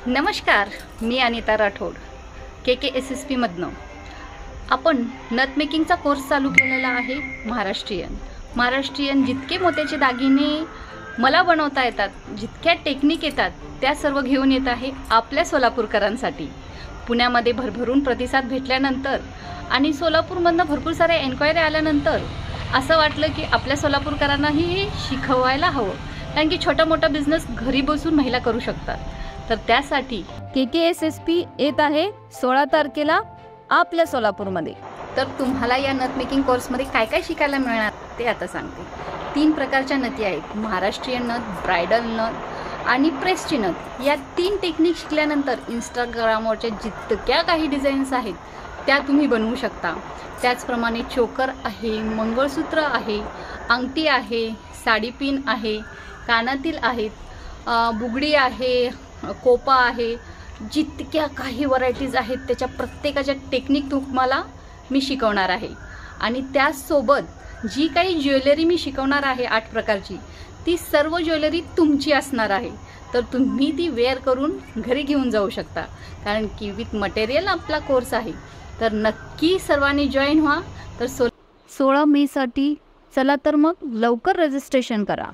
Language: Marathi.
नमस्कार, मी अनिता राठोड KKSSP मधनं. आपण नथ मेकिंगचा कोर्स चालू केलेला आहे. महाराष्ट्रीयन जितके मोत्याचे दागिने मला बनवता येतात, जितक्या टेक्निक येतात, त्या सर्व घेऊन येत आहे आपल्या सोलापूरकरांसाठी. पुण्यामध्ये भरभरून प्रतिसाद भेटल्यानंतर आणि सोलापूरमधनं भरपूर साऱ्या एन्क्वायरी आल्यानंतर असं वाटलं की आपल्या सोलापूरकरांनाही हे शिकवायला हवं, कारण की छोटा मोठा बिझनेस घरी बसून महिला करू शकतात. तर त्यासाठी KKSSP येत आहे 16 तारखेला आपल्या सोलापूरमध्ये. तर तुम्हाला या नथ मेकिंग कोर्समध्ये काय काय शिकायला मिळणार ते आता सांगते. 3 प्रकारच्या नथी आहेत: महाराष्ट्रीयन नथ, ब्रायडल नथ आणि प्रेसची नथ. या 3 टेक्निक शिकल्यानंतर इंस्टाग्रामवरच्या जितक्या काही डिझाईन्स आहेत त्या तुम्ही बनवू शकता. त्याचप्रमाणे चोकर आहे, मंगळसूत्र आहे, अंगठी आहे, साडीपिन आहे, कानातील आहेत, बुगडी आहे, कोपा आहे. जितक्या काही व्हरायटीज आहेत त्याच्या प्रत्येकाच्या टेक्निक तुम्हाला मी शिकवणार आहे. आणि त्याचसोबत जी काही ज्वेलरी मी शिकवणार आहे 8 प्रकारची, ती सर्व ज्वेलरी तुमची असणार आहे. तर तुम्ही ती वेअर करून घरी घेऊन जाऊ शकता, कारण की विथ मटेरियल आपला कोर्स आहे. तर नक्की सर्वांनी जॉईन व्हा. तर 16 मेसाठी चला तर मग लवकर रजिस्ट्रेशन करा.